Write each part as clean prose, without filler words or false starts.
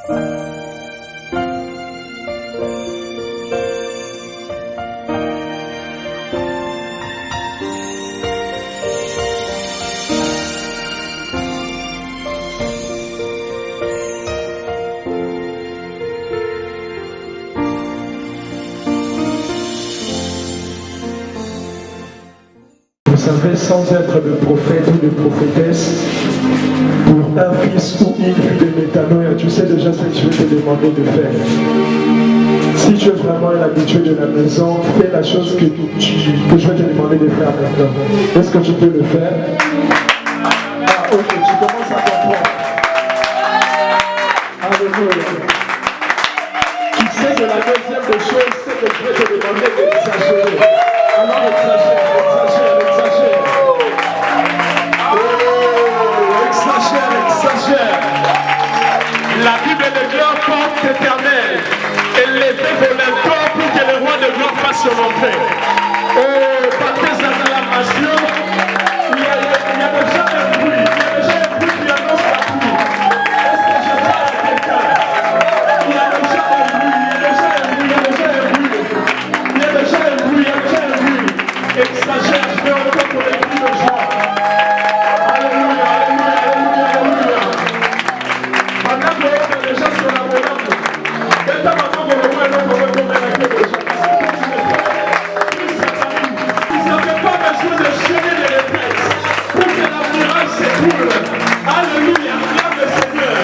Vous savez, sans être de prophète ou de prophétesse, pour un fils ou une fille de métanoïa, tu sais déjà ce que je vais te demander de faire. Si tu es vraiment un habitué de la maison, fais la chose que je vais te demander de faire maintenant. Est-ce que tu peux le faire? Ah, ok, tu commences à comprendre. Alléluia. Tu sais que la deuxième des choses, c'est que je vais te demander d'exagérer. Alors exagère. La Bible de gloire porte éternelle. Elle levait vos lèvres pour que le roi de gloire fasse se montrer. Oh, partez à la passion. Il y a déjà un bruit. Il y a déjà un bruit qui annonce la pluie. Est-ce que je parle à quelqu'un? Il y a déjà un bruit. Il y a déjà un bruit. Il y a déjà un bruit. Il y a déjà un bruit. Exagère, je vais entendre les cris de joie. Alléluia, alléluia, alléluia, alléluia. Madame, les gens sont là, madame. Dès ta maman, vous le voyez, vous le voyez, les gens. Ils n'avaient pas besoin de chier les réflexes pour que la muraille s'écoule. Alléluia, acclame le Seigneur.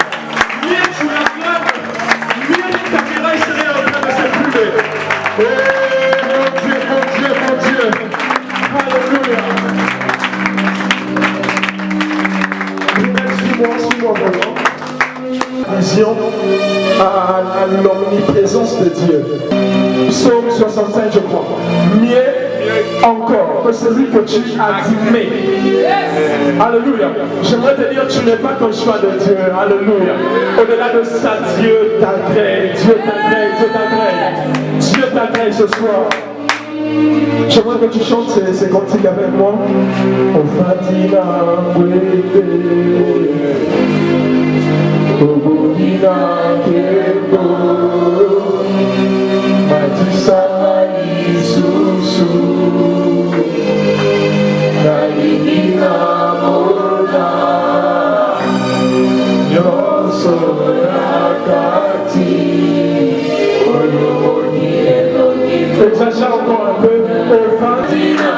Mieux tu l'acclames, mieux ta muraille serait en train de s'écouler. Oh, mon Dieu, mon Dieu, mon Dieu. Alléluia. Suis-moi vraiment. Vision à l'omniprésence de Dieu. Psaume 65, je crois. Mieux encore que celui que tu as aimé. Alléluia. J'aimerais te dire, tu n'es pas ton choix de Dieu. Alléluia. Au-delà de ça, Dieu t'agrée. Dieu t'agrée. Dieu t'agrée. Dieu t'agrée ce soir. J'aimerais que tu chantes ces cantiques avec moi. On va dire Obogina kebo Matisa isusu Naligina mona Yoso yakati Oyomoni Elohim. Exagère encore un peu. Obogina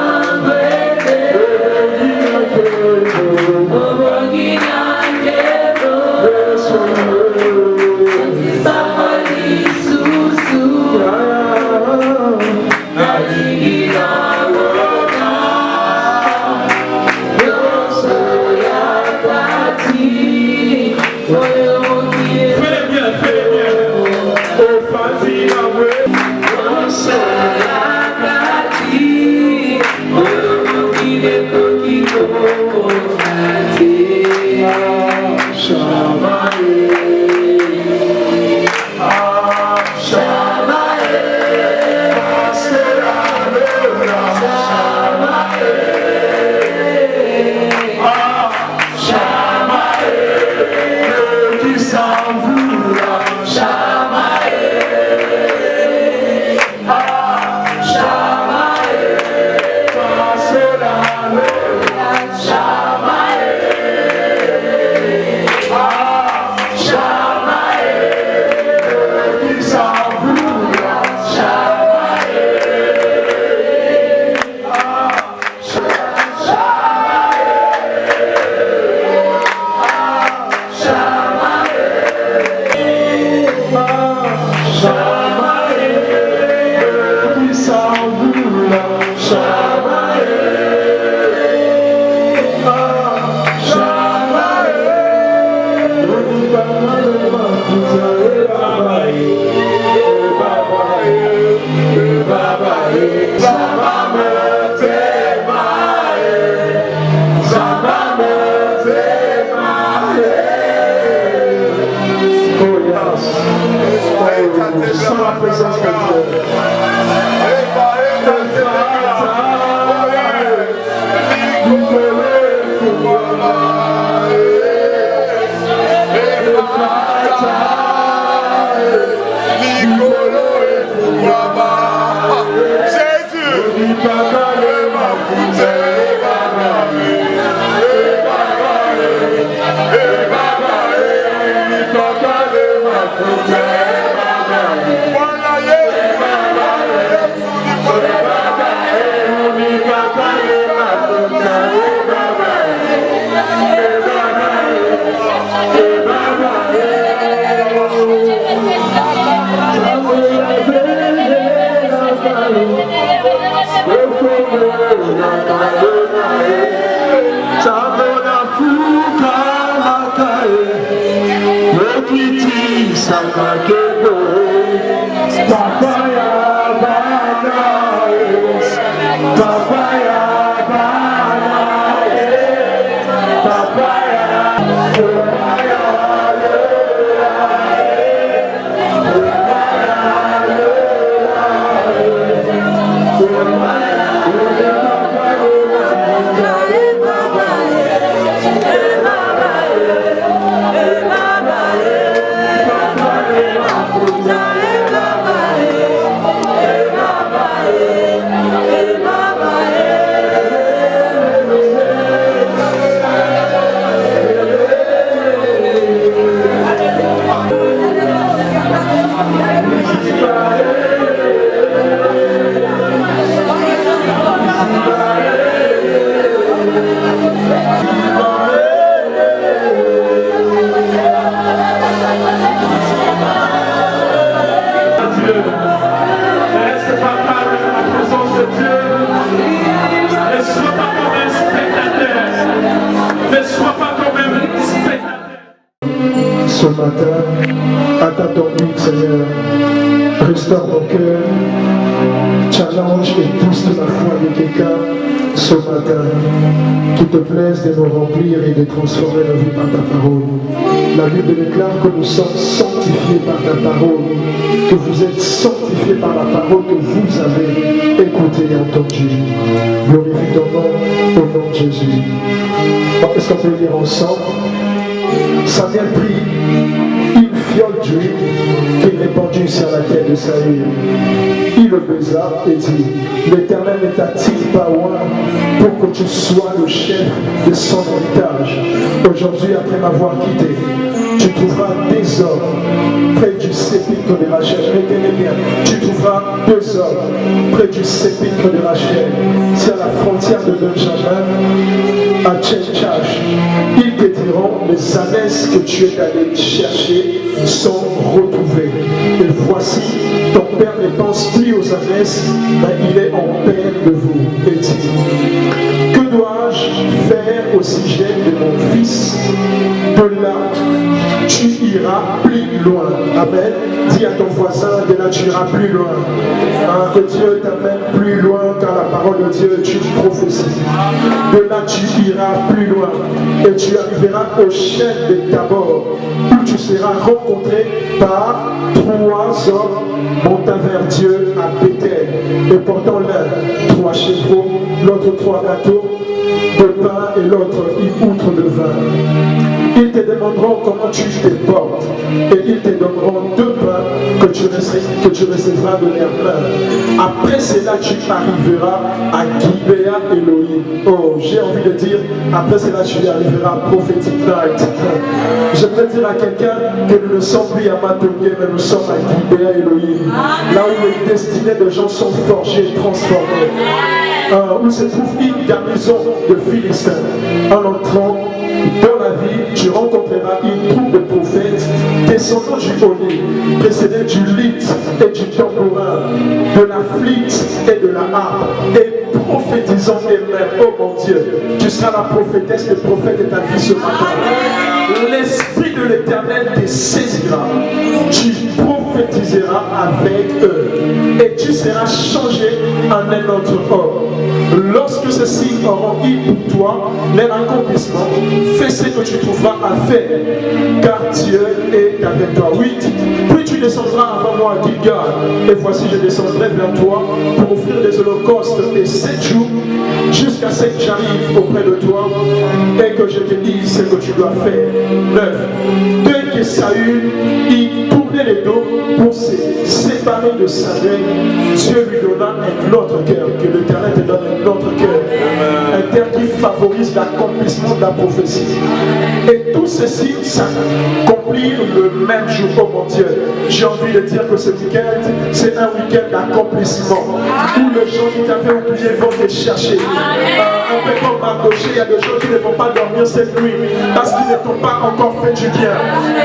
Ce matin, attends ton but, Seigneur. Restaure mon cœur. Challenge et pousse de la foi de quelqu'un ce matin. Qu'il te plaise de nous remplir et de transformer nos vies par ta parole. La Bible déclare que nous sommes sanctifiés par ta parole. Que vous êtes sanctifiés par la parole que vous avez écoutée et entendue. Glorifie ton nom au nom de Jésus. Est-ce qu'on peut lire ensemble? Samuel prit une fiole d'huile qu'il répandit sur la tête de Saül. Il le baisa et dit, l'Éternel ne t'a-t-il pas oint pour que tu sois le chef de son héritage? Aujourd'hui, après m'avoir quitté, tu trouveras des hommes près du sépulcre de Rachel. Retenez bien, tu trouveras 2 hommes près du sépulcre de Rachel. C'est à la frontière de Benjamin, à Tchétchach. Ils te diront, les ânesses que tu es allé chercher sont retrouvées. Et voici, ton père ne pense plus aux ânesses, mais il est en paix de vous. Et dit, que dois-je faire au sujet de mon fils? De là, tu iras plus loin. Amen. Dis à ton voisin, de là tu iras plus loin. Que Dieu t'amène plus loin, car la parole de Dieu est une prophétie. De là tu iras plus loin. Et tu arriveras au chêne de Tabor, où tu seras rencontré par 3 hommes montant vers Dieu à Bethel, et portant l'un 3 chevaux, l'autre 3 gâteaux de pain et l'autre une outre de vin. Ils te demanderont comment tu te portes, et ils te donneront 2 pains que tu recevras de leurs mains. Après cela, tu arriveras à Gibea Elohim. Oh, j'ai envie de dire, après cela, tu arriveras à Prophetic Night. J'aimerais dire à quelqu'un que nous ne sommes plus à Matougué, mais nous sommes à Gibea Elohim. Là où les destinées de gens sont forgées et transformées. Où se trouve une garnison de Philistins. En entrant dans la ville, tu rencontreras une troupe de prophètes descendant du collier, précédés du luth et du tambourin, de la flûte et de la harpe, et prophétisant eux-mêmes. Oh mon Dieu, tu seras la prophétesse, le prophète de ta vie ce matin. L'Esprit de l'Éternel te saisira, tu prophétiseras avec eux, et tu seras changé en un autre homme. Lorsque ceux-ci auront eu pour toi leur accomplissement, fais ce que tu trouveras à faire, car Dieu est avec toi. 8. Puis tu descendras avant moi à Gilgal, et voici je descendrai vers toi pour offrir des holocaustes et 7 jours, jusqu'à ce que j'arrive auprès de toi et que je te dise ce que tu dois faire. 9. Dès que Saül y tournait les dos pour se séparer de Samuel, Dieu lui donna un autre cœur, que l'Éternel te donne un autre cœur, un cœur qui favorise l'accomplissement de la prophétie. Et tout ceci s'accomplit le même jour. Oh mon Dieu, j'ai envie de dire que ce week-end, c'est un week-end d'accomplissement, où les gens qui t'avaient oublié vont te chercher. Un peu comme Marcoché, il y a des gens qui ne vont pas dormir cette nuit parce qu'ils ne t'ont pas encore fait du bien.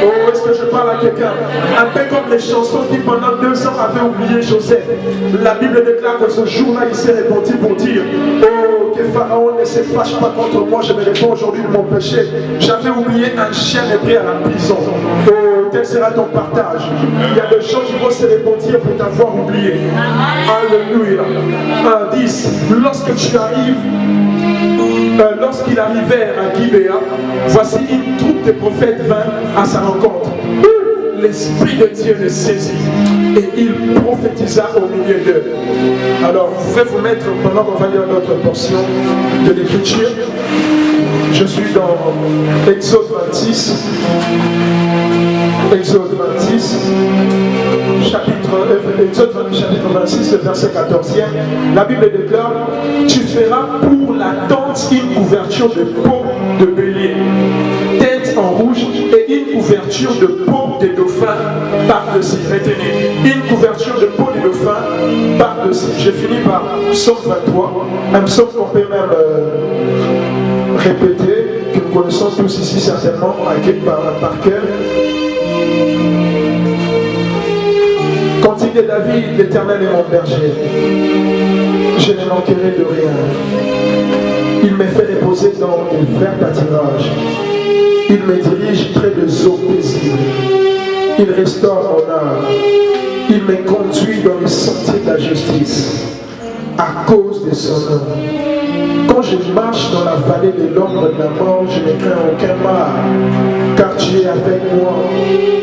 Oh, est-ce que je parle à quelqu'un? Un peu comme les chansons qui pendant 2 ans avaient oublié Joseph. La Bible déclare que ce jour-là, il s'est répandu pour dire, oh, que Pharaon ne se fâche pas contre moi, je me réponds aujourd'hui de mon péché. J'avais oublié un chien hébreu à la prison. Oh, tel sera ton partage. Il y a des gens qui vont se repentir pour t'avoir oublié. Alléluia. 10. Lorsque tu arrives, lorsqu'il arrivait à Gibéa, voici une troupe de prophètes vint à sa rencontre. L'Esprit de Dieu le saisit et il prophétisa au milieu d'eux. Alors, vous pouvez vous mettre, pendant qu'on va lire notre portion de l'Écriture, je suis dans Exode 26. Exode 26, chapitre 26, verset 14e. La Bible déclare: tu feras pour la tente une couverture de peau de bélier, teinte en rouge, et une couverture de peau de dauphin par-dessus. Retenez, une couverture de peau de dauphin par-dessus. J'ai fini par psaume 23, un psaume qu'on peut même répéter, que nous connaissons tous ici certainement par cœur. Cantique de David: l'Éternel est mon berger, je ne manquerai de rien. Il me fait reposer dans les verts pâturages, il me dirige près des eaux paisibles, il restaure mon âme, il me conduit dans les sentiers de la justice à cause de son nom. Quand je marche dans la vallée de l'ombre de la mort, je ne crains aucun mal, car tu es avec moi.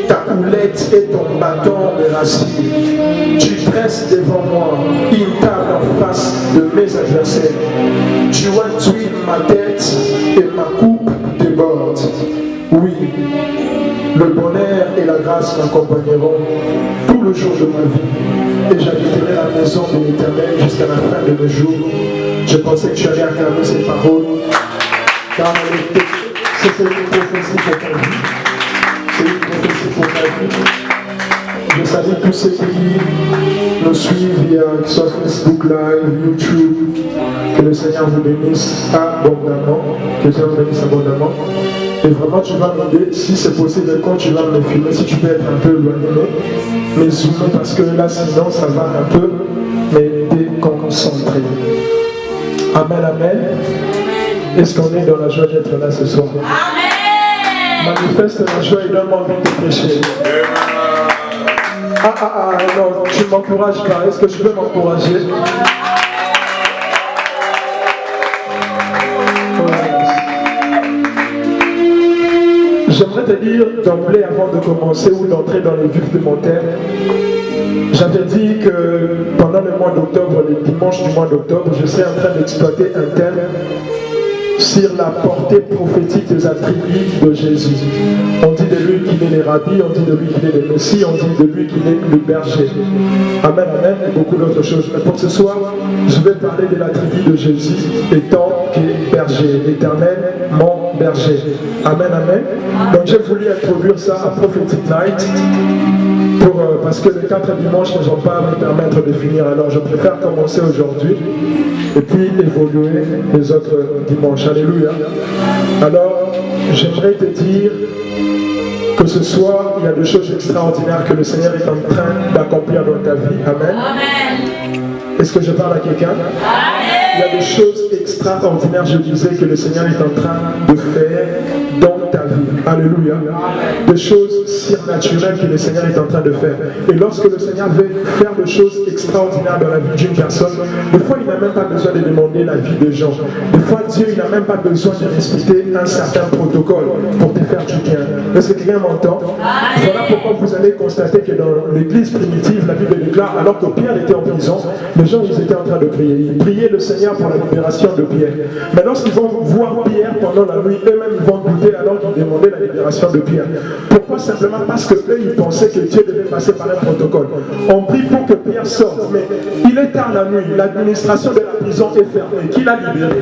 Ta houlette et ton bâton me rassurent. Tu dresses devant moi une table en face de mes adversaires. Tu induis ma tête et ma coupe déborde. Oui, le bonheur et la grâce m'accompagneront tout le jour de ma vie, et j'habiterai la maison de l'Éternel jusqu'à la fin de mes jours. Je pensais que tu allais acclamer ces paroles, car c'est une prophétie pour ta vie. C'est une prophétie pour ta vie. Je salue tous ceux qui nous suivent via soit Facebook Live, YouTube. Que le Seigneur vous bénisse abondamment. Que le Seigneur vous bénisse abondamment. Et vraiment, tu vas m'aider, si c'est possible, quand tu vas me filmer, si tu peux être un peu éloigné, mais zoomer, parce que là, sinon, ça va un peu me déconcentrer. Amen, amen. Est-ce qu'on est dans la joie d'être là ce soir? Amen. Manifeste la joie et donne-moi envie de prêcher. Non, tu ne m'encourages pas. Est-ce que tu peux m'encourager? J'aimerais te dire d'emblée, avant de commencer ou d'entrer dans les vifs de mon thème, j'avais dit que pendant le mois d'octobre, les dimanches du mois d'octobre, je serais en train d'exploiter un thème sur la portée prophétique des attributs de Jésus. On dit de lui qu'il est le rabbi, on dit de lui qu'il est le Messie, on dit de lui qu'il est le berger. Amen, amen, et beaucoup d'autres choses. Mais pour ce soir, je vais parler de l'attribut de Jésus étant qu'est berger, l'Éternel, mon berger. Amen, amen. Donc j'ai voulu introduire ça à Prophetic Night, parce que les 4 dimanches ne vont pas me permettre de finir. Alors je préfère commencer aujourd'hui et puis évoluer les autres dimanches. Alléluia. Alors, j'aimerais te dire que ce soir, il y a des choses extraordinaires que le Seigneur est en train d'accomplir dans ta vie. Amen. Amen. Est-ce que je parle à quelqu'un? Il y a des choses extraordinaires, je disais, que le Seigneur est en train de faire dans ta vie. Alléluia. Des choses surnaturelles que le Seigneur est en train de faire. Et lorsque le Seigneur veut faire des choses extraordinaires dans la vie d'une personne, des fois il n'a même pas besoin de demander l'avis des gens. Des fois Dieu il n'a même pas besoin de respecter un certain protocole pour te faire du bien. Est-ce que quelqu'un m'entend? Voilà pourquoi vous allez constater que dans l'église primitive, la Bible déclare, alors que Pierre était en prison, les gens ils étaient en train de prier. Ils priaient le Seigneur pour la libération de Pierre. Mais lorsqu'ils vont voir Pierre pendant la nuit, eux-mêmes vont douter alors qu'ils demandaient la libération de Pierre. Pourquoi? Simplement parce que eux ils pensaient que Dieu devait passer par un protocole. On prie pour que Pierre sorte, mais il est tard la nuit, l'administration de la prison est fermée. Qui l'a libéré?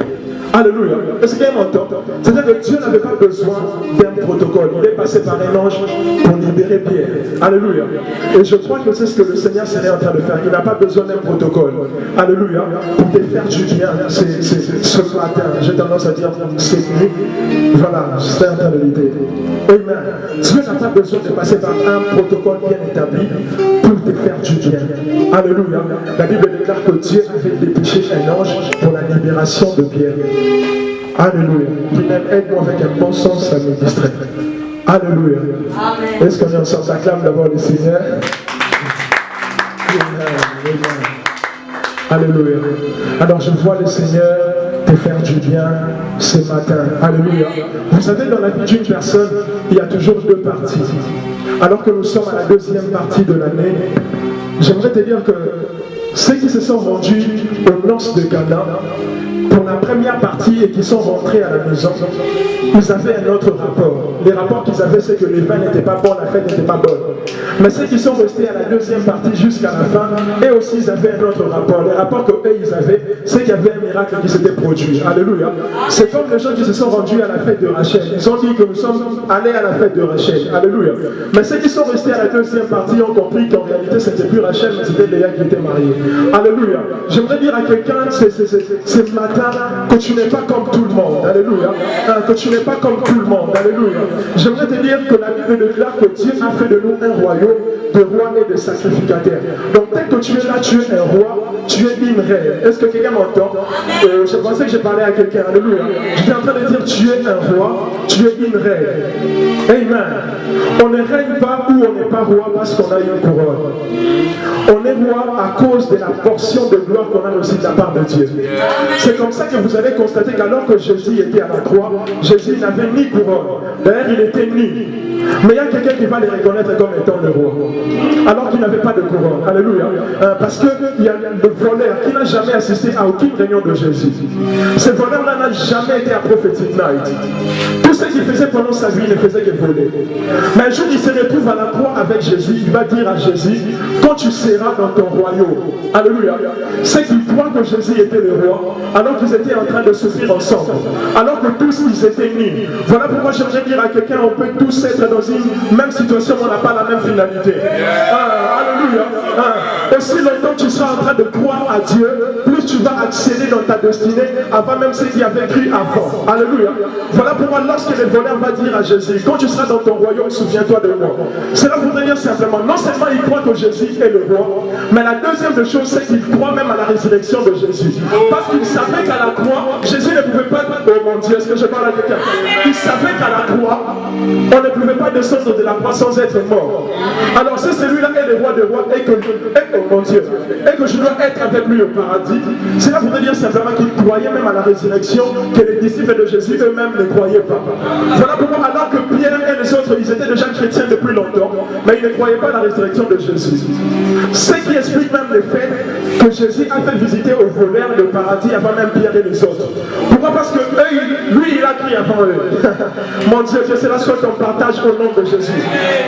Alléluia. Est-ce qu'il y a un temps? C'est-à-dire que Dieu n'avait pas besoin d'un protocole. Il est passé par un ange pour libérer Pierre. Alléluia. Et je crois que c'est ce que le Seigneur serait en train de faire. Il n'a pas besoin d'un protocole. Alléluia. Pour te faire du bien ce matin. J'ai tendance à dire cette nuit. Voilà, je serai en train de l'idée. Amen. Dieu n'a pas besoin de passer par un protocole bien établi pour te faire du bien. Alléluia. La Bible déclare que Dieu avait dépêché un ange pour la libération de Pierre. Alléluia. Puis même aide-moi avec un bon sens, ça me distrait. Alléluia. Est-ce qu'on est ensemble? Acclame d'abord le Seigneur. Alléluia. Alors je vois le Seigneur te faire du bien ce matin. Alléluia. Vous savez, dans la vie d'une personne, il y a toujours deux parties. Alors que nous sommes à la deuxième partie de l'année, j'aimerais te dire que ceux qui se sont rendus aux noces de Cana, pour la première partie et qui sont rentrés à la maison, ils avaient un autre rapport. Les rapports qu'ils avaient, c'est que les vins n'étaient pas bons, la fête n'était pas bonne. Mais ceux qui sont restés à la deuxième partie jusqu'à la fin, eux aussi ils avaient un autre rapport. Les rapports que eux ils avaient, c'est qu'il y avait un miracle qui s'était produit. Alléluia. C'est comme les gens qui se sont rendus à la fête de Rachel. Ils ont dit que nous sommes allés à la fête de Rachel. Alléluia. Mais ceux qui sont restés à la deuxième partie ont compris qu'en réalité c'était plus Rachel, mais c'était Léa qui était mariée. Alléluia. J'aimerais dire à quelqu'un ce matin que tu n'es pas comme tout le monde. Alléluia. Que tu n'es pas comme tout le monde. Alléluia. J'aimerais te dire que la Bible déclare que Dieu a fait de nous un royaume de rois et de sacrificateurs. Donc dès que tu es là, tu es un roi, tu es une reine. Est-ce que quelqu'un m'entend? Je pensais que j'ai parlé à quelqu'un. Alléluia. J'étais en train de dire tu es un roi, tu es une reine. Amen. On ne règne pas ou on n'est pas roi parce qu'on a une couronne. On est roi à cause de la portion de gloire qu'on a reçue de la part de Dieu. C'est comme ça que vous allez constater qu'alors que Jésus était à la croix, Jésus n'avait ni couronne. D'ailleurs, il était nu. Mais il y a quelqu'un qui va les reconnaître comme étant le roi. Alors qu'il n'avait pas de couronne. Alléluia. Parce qu'il y a le voleur qui n'a jamais assisté à aucune réunion de Jésus. Ce voleur-là n'a jamais été à Prophetic Night. Tout ce qu'il faisait pendant sa vie, il ne faisait que voler. Mais un jour, il se retrouve à la croix avec Jésus. Il va dire à Jésus, quand tu seras dans ton royaume, alléluia, c'est qu'il croit que Jésus était le roi, alors qu'ils étaient en train de souffrir ensemble. Alors que tous, ils étaient nus. Voilà pourquoi j'aimerais dire à quelqu'un, on peut tous être dans une même situation, mais on n'a pas la même finalité. Alléluia. Aussi longtemps que tu seras en train de croire à Dieu, plus tu vas accéder dans ta destinée avant même ce qui avait cru avant. Alléluia. Voilà pourquoi lorsque le voleur va dire à Jésus, quand tu seras dans ton royaume, souviens-toi de moi. Cela voudrait dire simplement, non seulement il croit que Jésus est le roi, mais la deuxième des choses, c'est qu'il croit même à la résurrection de Jésus. Parce qu'il savait qu'à la croix, Jésus ne pouvait pas... Oh mon Dieu, est-ce que je parle à quelqu'un? Il savait qu'à la croix, on ne pouvait pas descendre de la croix sans être mort. Alors si celui-là est le roi des rois et que, oh mon Dieu, et que je dois être avec lui au paradis, cela voudrait dire simplement qu'il croyait même à la résurrection, que les disciples de Jésus eux-mêmes ne croyaient pas. Voilà pourquoi alors que Pierre et les autres, ils étaient déjà chrétiens depuis longtemps, mais ils ne croyaient pas à la résurrection de Jésus. Ce qui explique même le fait que Jésus a fait visiter aux voleurs le paradis avant même Pierre et les autres. Pourquoi? Parce que lui, il a crié avant eux. Mon Dieu, que cela soit ton partage au nom de Jésus.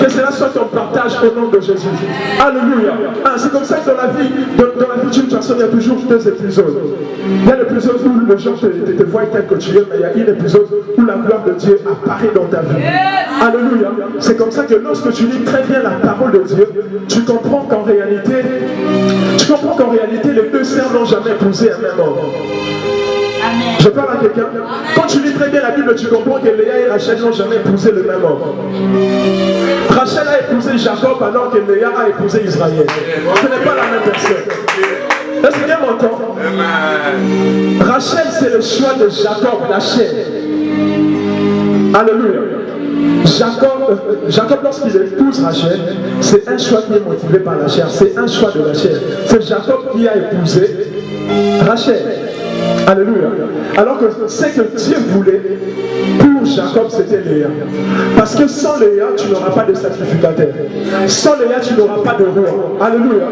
Que cela soit ton partage au nom de Jésus. Alléluia. C'est comme ça que dans la vie d'une personne, il y a toujours deux épisodes. Il y a l'épisode où les gens te voient tel que tu es, mais il y a un épisode où la gloire de Dieu apparaît dans ta vie. Alléluia. C'est comme ça que lorsque tu lis très bien la parole de Dieu, tu comprends qu'en réalité, les deux sœurs n'ont jamais épousé un même homme. Je parle à quelqu'un. Quand tu lis très bien la Bible, tu comprends que Léa et Rachel n'ont jamais épousé le même homme. Rachel a épousé Jacob alors que Léa a épousé Israël. Ce n'est pas la même personne. Est-ce que quelqu'un m'entend? Rachel, c'est le choix de Jacob, la chair. Alléluia. Jacob, lorsqu'il épouse Rachel, c'est un choix qui est motivé par la chair. C'est un choix de la chair. C'est Jacob qui a épousé Rachel. Alléluia. Alors que ce que Dieu voulait pour Jacob, c'était Léa. Parce que sans Léa, tu n'auras pas de sacrificateur. Sans Léa, tu n'auras pas de roi. Alléluia.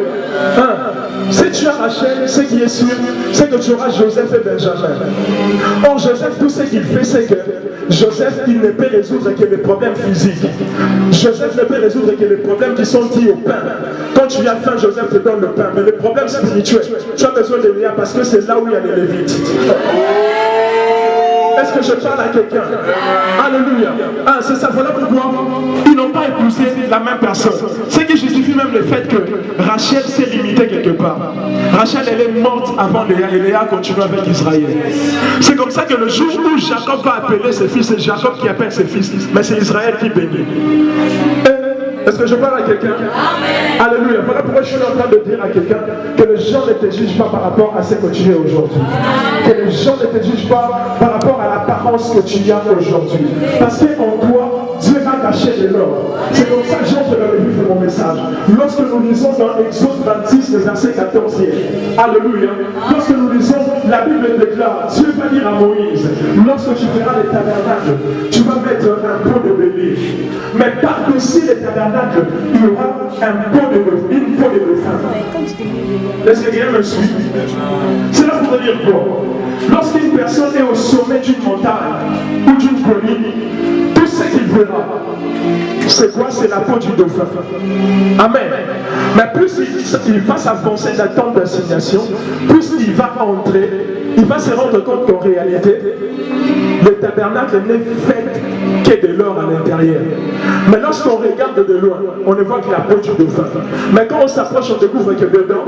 Si tu as Rachel, ce qui est sûr, c'est que tu auras Joseph et Benjamin. Or, Joseph, tout ce qu'il fait, c'est que Joseph, il ne peut résoudre que les problèmes physiques. Joseph ne peut résoudre que les problèmes qui sont liés au pain. Quand tu as faim, Joseph te donne le pain. Mais les problèmes spirituels, tu as besoin de Léa parce que c'est là où il y a les Lévites. Est-ce que je parle à quelqu'un? Alléluia. C'est ça, voilà pourquoi ils n'ont pas épousé la même personne. Ce qui justifie même le fait que Rachel s'est limitée quelque part. Rachel, elle est morte avant Léa et Léa continue avec Israël. C'est comme ça que le jour où Jacob va appeler ses fils, c'est Jacob qui appelle ses fils, mais c'est Israël qui bénit. Est-ce que je parle à quelqu'un? Alléluia. Voilà pourquoi je suis en train de dire à quelqu'un que les gens ne te jugent pas par rapport à ce que tu es aujourd'hui. Que les gens ne te jugent pas par rapport à l'apparence que tu as aujourd'hui. Parce qu'en toi, Dieu a cacher de l'or. C'est comme ça que j'entre dans le vif de mon message. Lorsque nous lisons dans Exode 26, le verset 14, alléluia, lorsque nous lisons, la Bible déclare, Dieu va dire à Moïse, lorsque tu feras les tabernacles, tu vas mettre un pot de bélier. Mais par-dessus les tabernacles, il y aura une peau de dauphin. Est-ce que quelqu'un me suit? Cela voudrait dire quoi? Lorsqu'une personne est au sommet d'une montagne ou d'une colline, tout ce qu'il verra, c'est quoi? C'est la peau du dauphin. Amen. Mais plus il va s'avancer dans la tente d'assignation, plus il va entrer, il va se rendre compte qu'en réalité, le tabernacle n'est fait que de l'or à l'intérieur. Mais lorsqu'on regarde de loin, on ne voit que la peau du dauphin. Mais quand on s'approche, on découvre que dedans,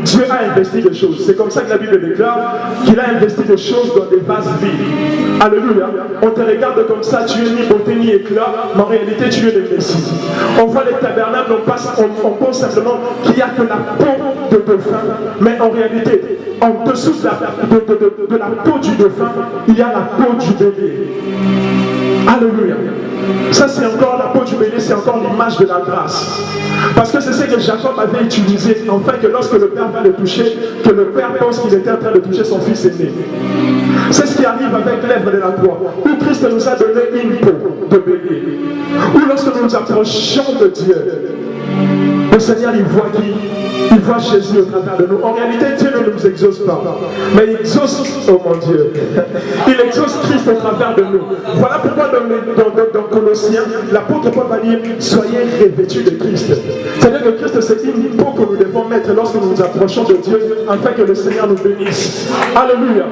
Dieu a investi des choses. C'est comme ça que la Bible déclare qu'il a investi des choses dans des vases vides. Alléluia. On te regarde comme ça, tu es ni beauté ni éclat, mais en réalité tu es le Messie. On voit les tabernacles, on pense simplement qu'il n'y a que la peau de dauphin, mais en réalité, en dessous de la peau du dauphin, il y a la peau du bébé. Alléluia. Ça c'est encore la peau du bélier, c'est encore l'image de la grâce. Parce que c'est ce que Jacob avait utilisé, afin que lorsque le Père va le toucher, que le Père pense qu'il était en train de toucher son fils aîné. C'est ce qui arrive avec l'œuvre de la croix, où Christ nous a donné une peau de bélier. Où lorsque nous nous approchons de Dieu, le Seigneur il voit qui? Il voit Jésus au travers de nous. En réalité, Dieu ne nous exauce pas. Mais il exauce, oh mon Dieu, il exauce Christ au travers de nous. Voilà pourquoi dans Colossiens, l'apôtre Paul va dire, soyez revêtus de Christ. C'est-à-dire que Christ, c'est une peau que nous devons mettre lorsque nous nous approchons de Dieu, afin que le Seigneur nous bénisse. Alléluia.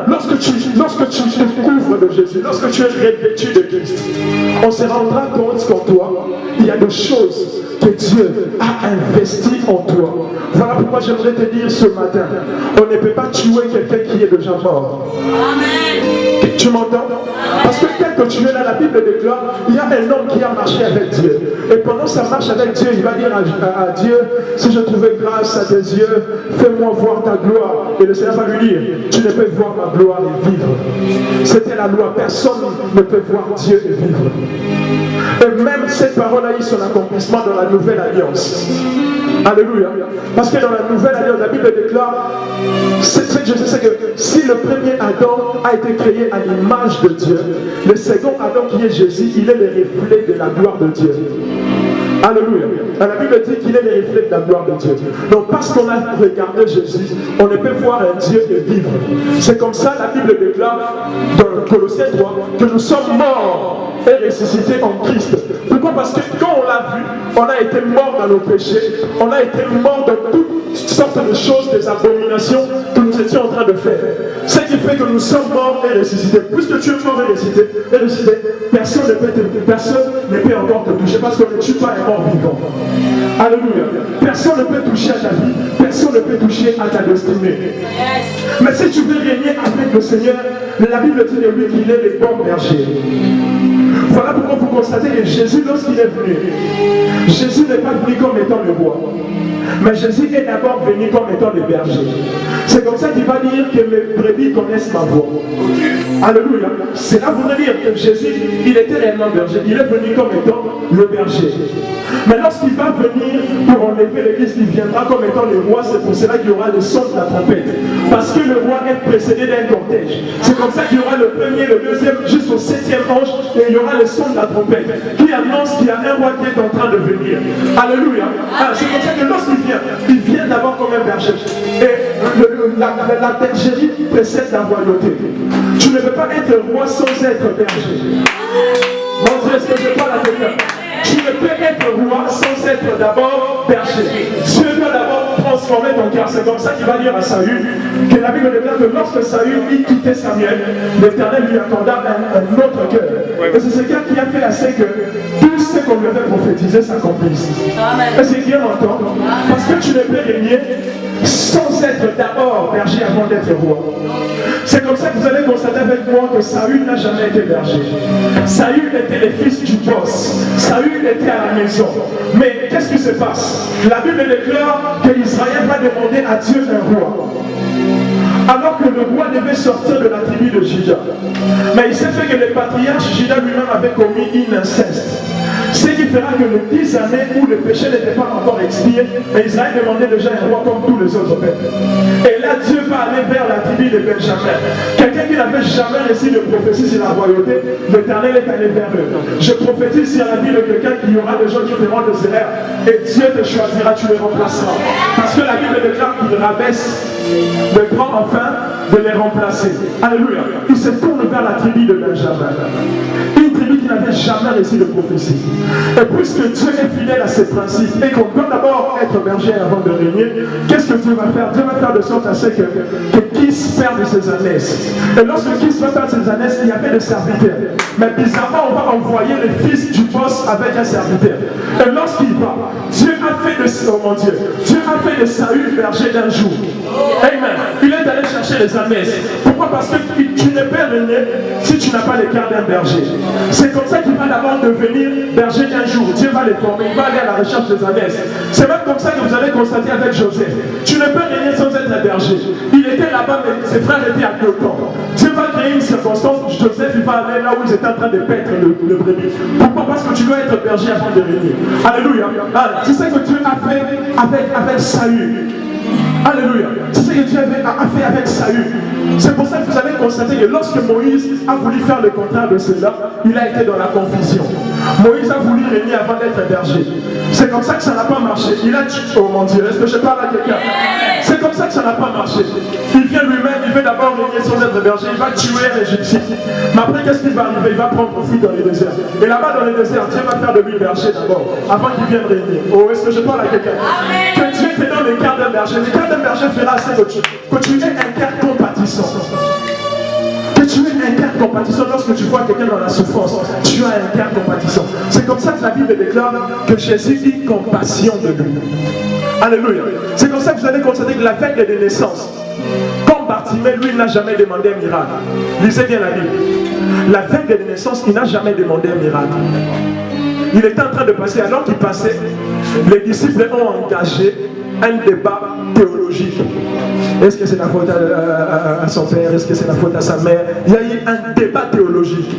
Lorsque tu te couvres de Jésus, lorsque tu es revêtu de Christ, on se rendra compte qu'en toi, il y a des choses que Dieu a investies en toi. Voilà pourquoi j'aimerais te dire ce matin, on ne peut pas tuer quelqu'un qui est déjà mort. Amen. Tu m'entends? Parce que tel que tu es là, la Bible déclare, il y a un homme qui a marché avec Dieu. Et pendant sa marche avec Dieu, il va dire à Dieu, si je trouvais grâce à tes yeux, fais-moi voir ta gloire. Et le Seigneur va lui dire, tu ne peux voir ma gloire et vivre. C'était la loi, personne ne peut voir Dieu et vivre. Et même cette parole a eu son accomplissement dans la nouvelle alliance. Alléluia. Parce que dans la nouvelle alliance, la Bible déclare, c'est que si le premier Adam a été créé à l'image de Dieu, le second Adam qui est Jésus, il est le reflet de la gloire de Dieu. Alléluia. La Bible dit qu'il est le reflet de la gloire de Dieu. Donc parce qu'on a regardé Jésus, on ne peut voir un Dieu et vivre. C'est comme ça la Bible déclare dans Colossiens 3 que nous sommes morts et ressuscités en Christ. Pourquoi? Parce que quand on l'a vu, on a été morts dans nos péchés, on a été morts dans toutes sortes de choses, des abominations que nous étions en train de faire. Ce qui fait que nous sommes morts et ressuscités. Puisque tu es mort et ressuscité, personne ne peut encore te toucher parce qu'on ne tue pas un mort vivant. Alléluia. Personne ne peut toucher à ta vie, personne ne peut toucher à ta destinée. Mais si tu veux régner avec le Seigneur, la Bible dit de lui qu'il est le bon berger. Voilà pourquoi vous constatez que Jésus, lorsqu'il est venu, Jésus n'est pas venu comme étant le roi. Mais Jésus est d'abord venu comme étant le berger. C'est comme ça qu'il va dire que mes brebis connaissent ma voix. Alléluia. Cela voudrait dire que Jésus, il était réellement berger. Il est venu comme étant le berger. Mais lorsqu'il va venir pour enlever l'église, il viendra comme étant le roi. C'est pour cela qu'il y aura le son de la trompette. Parce que le roi est précédé d'un cortège. C'est comme ça qu'il y aura le premier, le deuxième, jusqu'au 7e ange. Et il y aura le son de la trompette qui annonce qu'il y a un roi qui est en train de venir. Alléluia. C'est comme ça que lorsqu'il il vient d'abord comme un berger. Et la bergerie précède la royauté. Tu ne peux pas être roi sans être berger. Mon Dieu, est-ce que je parle à quelqu'un? Tu ne peux être roi sans être d'abord berger. Dieu doit d'abord transformer ton cœur. C'est comme ça qu'il va dire à Saül que la Bible déclare que lorsque Saül il quittait Samuel, l'Éternel lui accorda un autre cœur. Et c'est ce cœur qui a fait assez que tout ce qu'on lui avait prophétisé s'accomplisse. Est-ce que Dieu m'entend? Parce que tu ne peux régner sans être d'abord berger avant d'être roi. C'est comme ça que vous allez constater avec moi que Saül n'a jamais été berger. Saül était le fils du boss. Saül était à la maison. Mais qu'est-ce qui se passe? La Bible déclare que Israël va demander à Dieu un roi. alors que le roi devait sortir de la tribu de Juda. Mais il s'est fait que le patriarche Juda lui-même avait commis une inceste. Ce qui fera que les 10 années où le péché n'était pas encore expié, mais Israël demandait déjà un roi comme tous les autres peuples. Et là, Dieu va aller vers la tribu de Benjamin. Quelqu'un qui n'avait jamais reçu de prophétie sur la royauté, l'Éternel est allé vers eux. Je prophétise sur la vie de quelqu'un qu'il y aura des gens qui feront des erreurs. Et Dieu te choisira, tu les remplaceras. Parce que la Bible déclare qu'il rabaisse le grand enfin de les remplacer. Alléluia. Il se tourne vers la tribu de Benjamin. Une tribu qui n'avait jamais reçu de prophétie. Et puisque Dieu est fidèle à ses principes et qu'on doit d'abord être berger avant de régner, qu'est-ce que Dieu va faire? Dieu va faire de sorte à ce que Kis perde ses ânesses. Et lorsque Kis va perdre ses ânesses, il y avait des serviteurs. Mais bizarrement, on va envoyer le fils du boss avec un serviteur. Et lorsqu'il va, Dieu a fait de Saül berger d'un jour. Amen. Il est allé chercher les ânesses. Pourquoi? Parce que tu ne peux régner si tu n'as pas le cœur d'un berger. C'est comme ça qu'il va d'abord devenir berger d'un jour. Dieu va les former, il va aller à la recherche des ânesses. C'est même comme ça que vous allez constater avec Joseph. Tu ne peux régner sans être un berger. Il était là-bas, mais ses frères étaient à Dothan. Dieu va créer une circonstance. Joseph, il va aller là où ils étaient en train de paître le brebis. Pourquoi? Parce que tu dois être berger avant de régner. Alléluia. C'est ça que Dieu a fait avec Saül. Alléluia. C'est ce que Dieu a fait avec Saül. C'est pour ça que vous avez constaté que lorsque Moïse a voulu faire le contraire de cela, il a été dans la confusion. Moïse a voulu régner avant d'être berger. C'est comme ça que ça n'a pas marché. Il a dit, oh mon Dieu, est-ce que je parle à quelqu'un? C'est comme ça que ça n'a pas marché. Il vient lui-même, il veut d'abord régner sans être berger, il va tuer un Égyptien. Mais après, qu'est-ce qui va arriver? Il va prendre profit dans les déserts. Et là-bas, dans les déserts, Dieu va faire de lui berger d'abord, avant qu'il vienne régner. Oh, est-ce que je parle à quelqu'un? Que Dieu te donne le cœur d'un berger. Le cœur d'un berger fera assez que tu aies un cœur compatissant. Que tu aies un cœur compatissant lorsque tu vois quelqu'un dans la souffrance. Tu as un cœur compatissant. C'est comme ça que la Bible déclare que Jésus dit compassion de lui. Alléluia. C'est comme ça que vous allez constater que la veille de naissance, comme Bartimée, lui, il n'a jamais demandé un miracle. Lisez bien la Bible. La veille de naissance, il n'a jamais demandé un miracle. Il était en train de passer, alors qu'il passait, les disciples ont engagé un débat théologique. Est-ce que c'est la faute à son père? Est-ce que c'est la faute à sa mère? Il y a eu un débat théologique.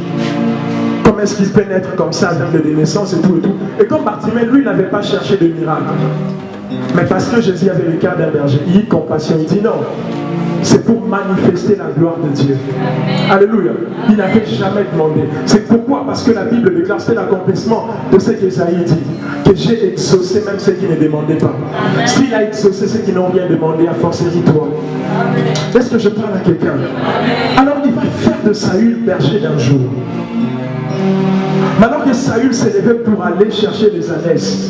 Comment est-ce qu'il peut naître comme ça avec des naissances et tout et tout? Et comme Bartimée, lui, n'avait pas cherché de miracle. Mais parce que Jésus avait le cœur d'un berger, il a compassion, il dit non. C'est pour manifester la gloire de Dieu. Alléluia. Il n'avait jamais demandé. C'est pourquoi? Parce que la Bible déclare, c'est l'accomplissement de ce qu'Ésaïe dit, que j'ai exaucé même ceux qui ne demandaient pas. S'il a exaucé ceux qui n'ont rien demandé, à force toi. Est-ce que je parle à quelqu'un? Alors il va faire de Saül berger d'un jour. Maintenant que Saül s'est levé pour aller chercher les ânesses,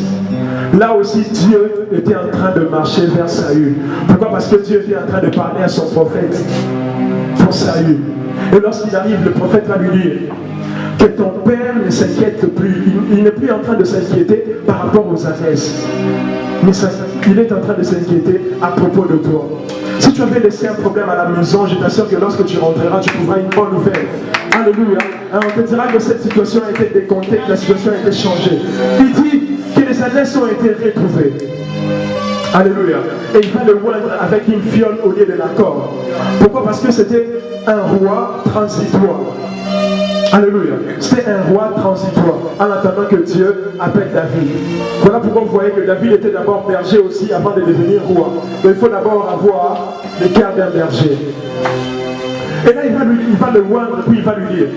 là aussi Dieu était en train de marcher vers Saül. Pourquoi? Parce que Dieu était en train de parler à son prophète pour Saül. Et lorsqu'il arrive, le prophète va lui dire que ton père ne s'inquiète plus. Il n'est plus en train de s'inquiéter par rapport aux ânesses. Mais il est en train de s'inquiéter à propos de toi. Si tu avais laissé un problème à la maison, je t'assure que lorsque tu rentreras, tu trouveras une bonne nouvelle. Alléluia. On te dira que cette situation a été décomptée, que la situation a été changée. Il dit que les ânesses ont été retrouvées. Alléluia. Et il va le oindre avec une fiole au lieu de la corde. Pourquoi? Parce que c'était un roi transitoire. Alléluia. C'était un roi transitoire en attendant que Dieu appelle David. Voilà pourquoi vous voyez que David était d'abord berger aussi avant de devenir roi. Mais il faut d'abord avoir le cœur d'un berger. Et là, il va le oindre, puis il va lui dire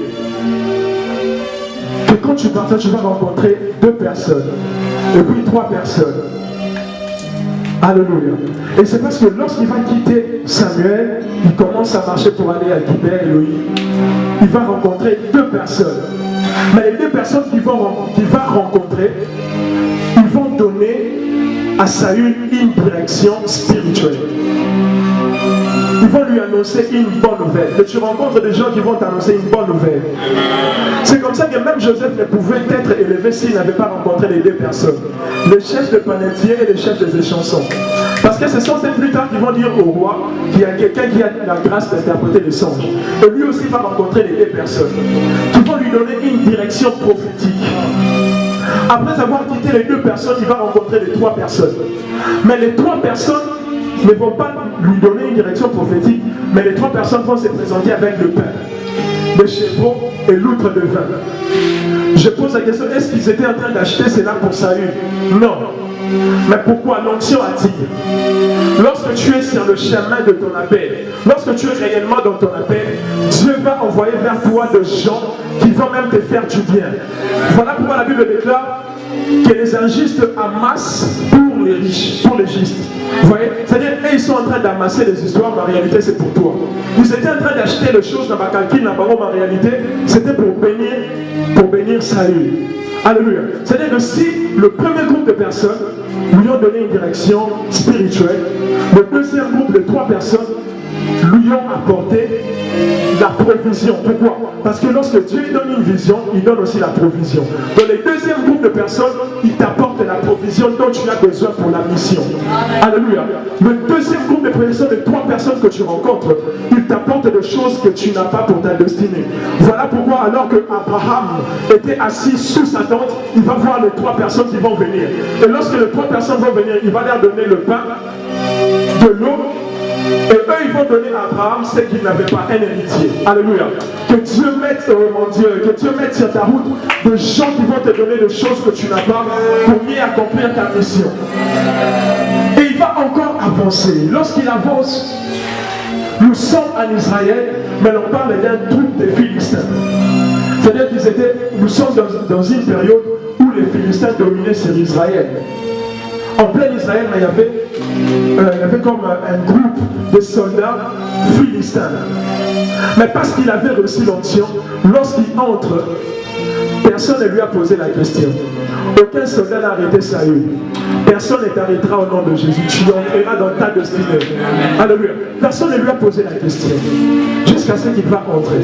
que quand tu partais, tu vas rencontrer 2 personnes, et puis 3 personnes. Alléluia. Et c'est parce que lorsqu'il va quitter Samuel, il commence à marcher pour aller à Gibea Elohim. Il va rencontrer 2 personnes. Mais les 2 personnes qu'il va rencontrer, ils vont donner à Saül une direction spirituelle. Ils vont lui annoncer une bonne nouvelle. Et tu rencontres des gens qui vont t'annoncer une bonne nouvelle. C'est comme ça que même Joseph ne pouvait être élevé s'il n'avait pas rencontré les 2 personnes. Les chefs de panetier et les chefs des échansons. Parce que ce sont eux plus tard qui vont dire au roi qu'il y a quelqu'un qui a la grâce d'interpréter les songes. Et lui aussi va rencontrer les 2 personnes qui vont lui donner une direction prophétique. Après avoir quitté les 2 personnes, il va rencontrer les 3 personnes. Mais les 3 personnes ne vont pas lui donner une direction prophétique, mais les 3 personnes vont se présenter avec le pain, les chevaux et l'outre de vin. Je pose la question, est-ce qu'ils étaient en train d'acheter cela pour Saül? Non. Mais pourquoi l'onction attire? Lorsque tu es sur le chemin de ton appel, lorsque tu es réellement dans ton appel, Dieu va envoyer vers toi des gens qui vont même te faire du bien. Voilà pourquoi la Bible déclare que les injustes amassent pour les riches, pour les justes. Vous voyez? C'est-à-dire, ils sont en train d'amasser les histoires, mais en réalité, c'est pour toi. Ils étaient en train d'acheter les choses dans ma calcul, mais en réalité, c'était pour bénir Saül. Alléluia. C'est-à-dire que si le premier groupe de personnes lui ont donné une direction spirituelle, le deuxième groupe de 3 personnes lui ont apporté la provision. Pourquoi? Parce que lorsque Dieu donne une vision, il donne aussi la provision. Dans le deuxième groupe de personnes, il t'apporte la provision dont tu as besoin pour la mission. Alléluia. Le deuxième groupe de personnes, de 3 personnes que tu rencontres, il t'apporte des choses que tu n'as pas pour ta destinée. Voilà pourquoi alors que Abraham était assis sous sa tente, il va voir les 3 personnes qui vont venir. Et lorsque les 3 personnes vont venir, il va leur donner le pain, de l'eau, et eux, ils vont donner à Abraham ce qu'il n'avait pas, un héritier. Alléluia. Que Dieu mette, oh mon Dieu, que Dieu mette sur ta route des gens qui vont te donner des choses que tu n'as pas pour mieux accomplir ta mission. Et il va encore avancer. Lorsqu'il avance, nous sommes en Israël, mais on parle d'un groupe de Philistins. C'est-à-dire qu'ils étaient, nous sommes dans une période où les Philistins dominaient sur Israël. En plein Israël, mais il y avait comme un groupe de soldats philistins. Mais parce qu'il avait reçu l'onction, lorsqu'il entre, personne ne lui a posé la question. Aucun soldat n'a arrêté Saül. Personne ne t'arrêtera au nom de Jésus. Tu entreras dans ta destinée. Alléluia. Personne ne lui a posé la question. Jusqu'à ce qu'il va entrer.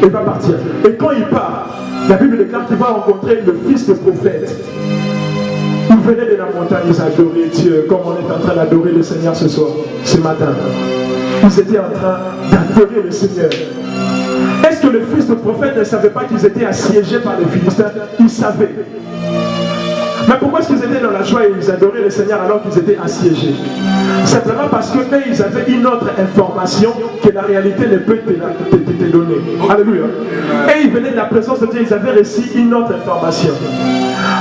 Il va partir. Et quand il part, la Bible déclare qu'il va rencontrer le fils de prophète. Ils venaient de la montagne, ils adoraient Dieu, comme on est en train d'adorer le Seigneur ce soir, ce matin. Ils étaient en train d'adorer le Seigneur. Est-ce que le fils de prophète ne savait pas qu'ils étaient assiégés par les Philistins? Ils savaient. Mais pourquoi est-ce qu'ils étaient dans la joie et ils adoraient le Seigneur alors qu'ils étaient assiégés? Simplement parce qu'eux, ils avaient une autre information que la réalité ne peut te donner. Alléluia. Et ils venaient de la présence de Dieu, ils avaient reçu une autre information.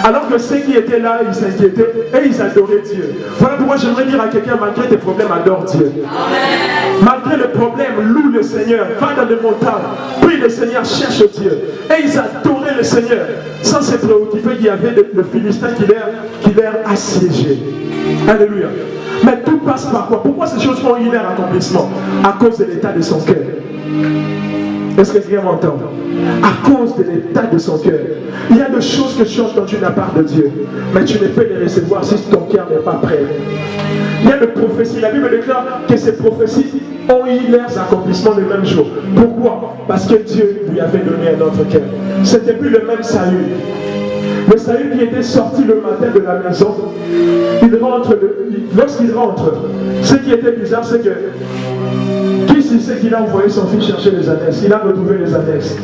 Alors que ceux qui étaient là, ils s'inquiétaient et ils adoraient Dieu. Voilà pourquoi j'aimerais dire à quelqu'un, malgré tes problèmes, adore Dieu. Malgré le problème, loue le Seigneur, va dans les montagnes, prie le Seigneur, cherche Dieu. Et ils adoraient le Seigneur, sans se préoccuper qu'il y avait le Philistin qui leur assiégé. Alléluia. Mais tout passe par quoi? Pourquoi ces choses ont eu leur accomplissement? À cause de l'état de son cœur. Est-ce que quelqu'un m'entend? À cause de l'état de son cœur. Il y a des choses que tu as entendues de la part de Dieu, mais tu ne peux les recevoir si ton cœur n'est pas prêt. Il y a des prophéties. La Bible déclare que ces prophéties ont eu leurs accomplissements le même jour. Pourquoi? Parce que Dieu lui avait donné un autre cœur. C'était plus le même Saül. Le Saül qui était sorti le matin de la maison, lorsqu'il rentre, ce qui était bizarre, c'est que c'est qu'il a envoyé son fils chercher les annexes. Il a retrouvé les annexes.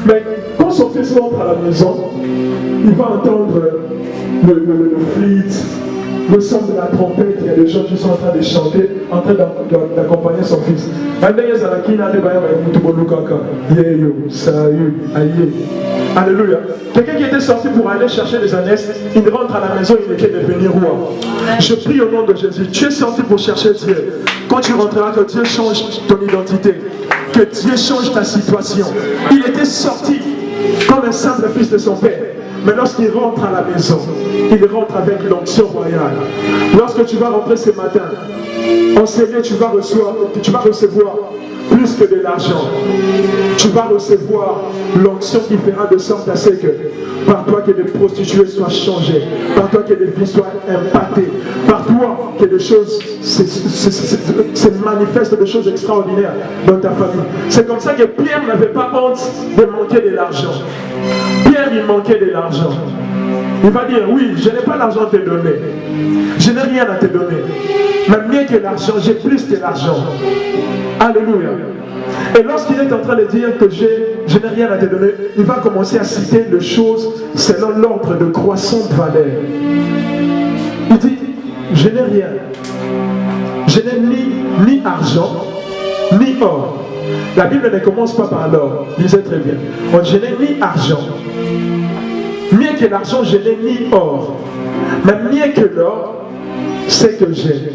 Mais quand son fils rentre à la maison, il va entendre le flûte, le son de la trompette. Il y a des gens qui sont en train de chanter, en train d'accompagner son fils. Alléluia. Quelqu'un qui était sorti pour aller chercher les annexes, il rentre à la maison, il était devenu roi. Je prie au nom de Jésus. Tu es sorti pour chercher Dieu. Quand tu rentreras, que Dieu change ton identité. Que Dieu change ta situation. Il était sorti comme un simple fils de son père. Mais lorsqu'il rentre à la maison, il rentre avec l'onction royale. Lorsque tu vas rentrer ce matin, enseigné, tu vas recevoir plus que de l'argent. Tu vas recevoir l'onction qui fera de sorte à ce que par toi que les prostituées soient changées, par toi que les vies soient impactées, par toi que des choses se manifestent, des choses extraordinaires dans ta famille. C'est comme ça que Pierre n'avait pas honte de manquer de l'argent. Pierre, il manquait de l'argent. Il va dire, oui, je n'ai pas l'argent à te donner. Je n'ai rien à te donner. Mais mieux que l'argent, j'ai plus que l'argent. Alléluia. Et lorsqu'il est en train de dire que je n'ai rien à te donner, il va commencer à citer les choses selon l'ordre de croissante valeur. Il dit, je n'ai rien. Je n'ai ni argent, ni or. La Bible ne commence pas par l'or. Lisez très bien. Donc, je n'ai ni argent. Mieux que l'argent, je n'ai ni or. Mais mieux que l'or, c'est que j'ai.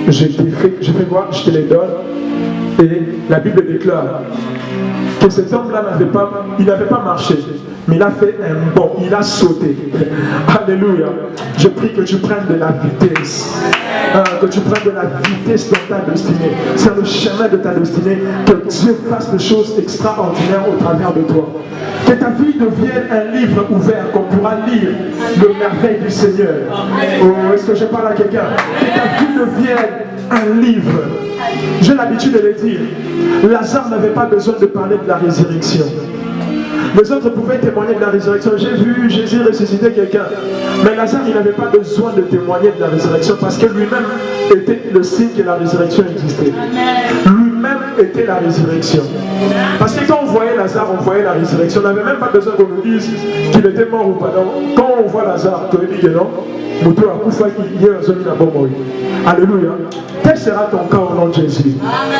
Je fais quoi? Je te les donne. Et la Bible déclare que cet homme-là n'avait pas marché, mais il a fait un bond, il a sauté. Alléluia. Je prie que tu prennes de la vitesse. Que tu prennes de la vitesse dans ta destinée. C'est le chemin de ta destinée. Que Dieu fasse des choses extraordinaires au travers de toi. Que ta vie devienne un livre ouvert qu'on pourra lire le merveille du Seigneur. Oh, est-ce que je parle à quelqu'un? Que ta vie devienne un livre. J'ai l'habitude de le dire. Lazare n'avait pas besoin de parler de la résurrection. Les autres pouvaient témoigner de la résurrection. J'ai vu Jésus ressusciter quelqu'un. Mais Lazare, il n'avait pas besoin de témoigner de la résurrection parce que lui-même était le signe que la résurrection existait. Lui-même était la résurrection. Parce que quand on voyait Lazare, on voyait la résurrection. On n'avait même pas besoin qu'on nous dise qu'il était mort ou pas. Non. Quand on voit Lazare, tu dis que non. Alléluia. Quel sera ton cas au nom de Jésus?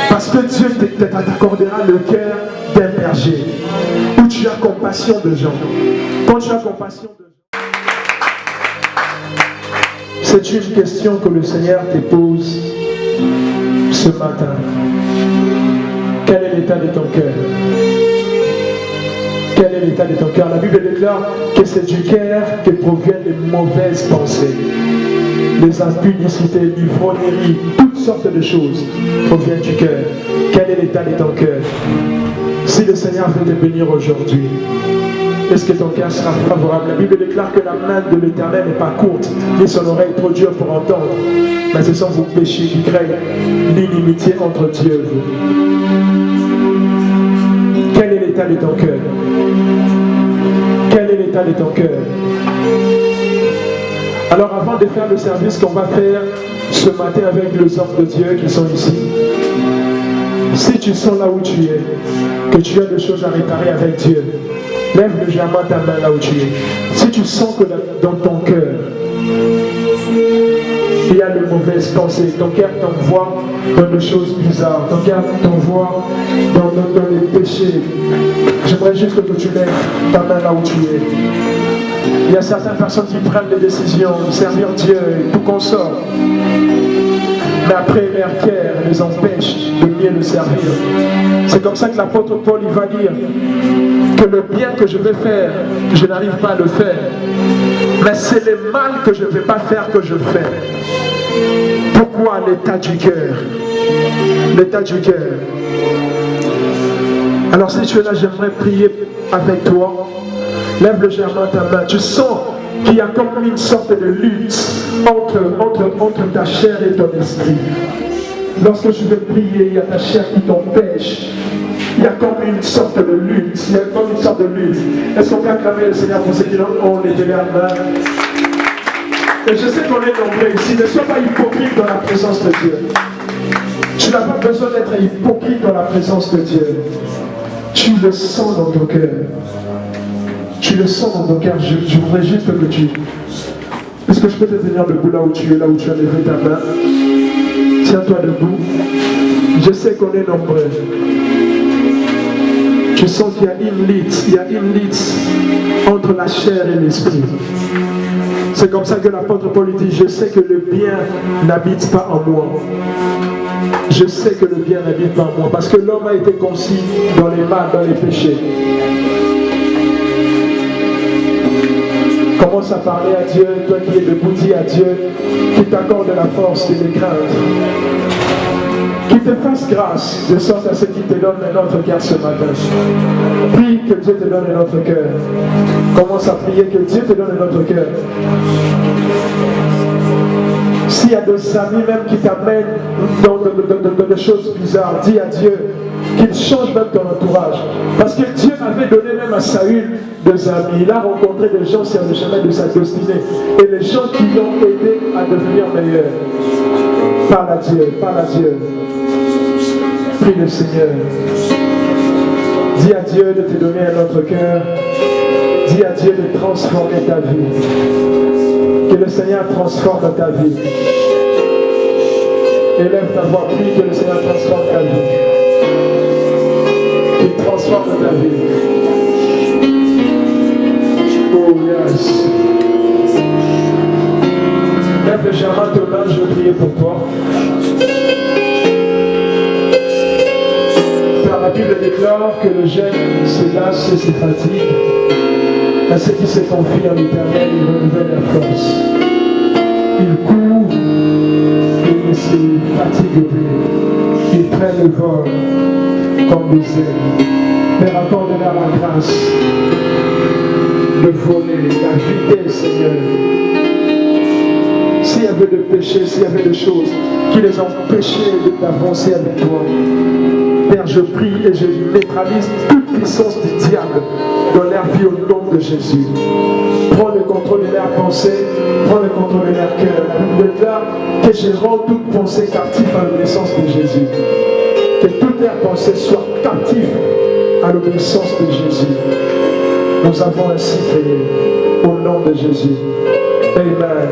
Parce que Dieu t'accordera le cœur d'un berger où tu as compassion de gens. Quand tu as compassion de gens, c'est une question que le Seigneur te pose ce matin. Quel est l'état de ton cœur? Quel est l'état de ton cœur? La Bible déclare que c'est du cœur que proviennent les mauvaises pensées. Les impudicités, l'ivrognerie, toutes sortes de choses proviennent du cœur. Quel est l'état de ton cœur? Si le Seigneur veut te bénir aujourd'hui, est-ce que ton cœur sera favorable? La Bible déclare que la main de l'Éternel n'est pas courte, ni son oreille trop dure pour entendre. Mais ce sont vos péchés qui créent l'inimitié entre Dieu et vous. Quel est l'état de ton cœur? Quel est l'état de ton cœur? Alors avant de faire le service qu'on va faire ce matin avec les hommes de Dieu qui sont ici, si tu sens là où tu es, que tu as des choses à réparer avec Dieu, lève légèrement ta main là où tu es. Si tu sens que dans ton cœur, il y a de mauvaises pensées, ton cœur t'envoie dans des choses bizarres, ton cœur t'envoie dans les péchés, j'aimerais juste que tu lèves ta main là où tu es. Il y a certaines personnes qui prennent des décisions de servir Dieu et tout consort. Mais après, leur cœur les empêche de mieux le servir. C'est comme ça que l'apôtre Paul il va dire que le bien que je vais faire, je n'arrive pas à le faire. Mais c'est le mal que je ne vais pas faire que je fais. Pourquoi? L'état du cœur. L'état du cœur. Alors si tu es là, j'aimerais prier avec toi. Lève légèrement ta main. Tu sens qu'il y a comme une sorte de lutte entre ta chair et ton esprit. Lorsque je vais prier, il y a ta chair qui t'empêche. Il y a comme une sorte de lutte. Il y a comme une sorte de lutte. Est-ce qu'on peut acclamer le Seigneur pour ceux qui ont levé la main? Et je sais qu'on est nombreux ici. Ne sois pas hypocrite dans la présence de Dieu. Tu n'as pas besoin d'être hypocrite dans la présence de Dieu. Tu le sens dans ton cœur. Tu le sens dans ton cœur. Je voudrais juste que tu... Est-ce que je peux te tenir debout là où tu es, là où tu as levé ta main? Tiens-toi debout. Je sais qu'on est nombreux. Je sens qu'il y a une lutte entre la chair et l'esprit. C'est comme ça que l'apôtre Paul dit, je sais que le bien n'habite pas en moi. Je sais que le bien n'habite pas en moi. Parce que l'homme a été conçu dans les mal, dans les péchés. Commence à parler à Dieu, toi qui es debout, dis à Dieu qu'il t'accorde la force et les craintes. Qu'il te fasse grâce de sorte à ce qu'il te donne un autre cœur ce matin. Prie que Dieu te donne un autre cœur. Commence à prier que Dieu te donne un autre cœur. S'il y a des amis même qui t'amènent dans des choses bizarres, dis à Dieu qu'il change même ton entourage. Parce que Dieu avait donné même à Saül des amis. Il a rencontré des gens sur le chemin de sa destinée. Et les gens qui l'ont aidé à devenir meilleurs. Parle à Dieu, parle à Dieu. Prie le Seigneur. Dis à Dieu de te donner un autre cœur. Dis à Dieu de transformer ta vie. Que le Seigneur transforme ta vie. Élève ta voix, prie que le Seigneur transforme ta vie. Il transforme ta vie. Oh yes. Lève légèrement tes mains, je vais prier pour toi. Car la Bible déclare que le jeune se lasse et se fatigue. À ceux qui se confient en l'Éternel, il renouvelle la force. Il court et ne se fatigue plus. Il prend le vol comme des ailes. Père, accorde-leur la grâce de voler, d'inviter, Seigneur. S'il y avait de péchés, s'il y avait de choses qui les empêchaient d'avancer avec toi, Père, je prie et je neutralise toute puissance du diable dans leur vie au nom de Jésus. Prends le contrôle de leurs pensées, prends le contrôle de leur cœur. La Bible déclare que je rends toute pensée captive à l'obéissance de Jésus. Que toutes leurs pensées soient captives à l'obéissance de Jésus. Nous avons ainsi prié au nom de Jésus. Amen.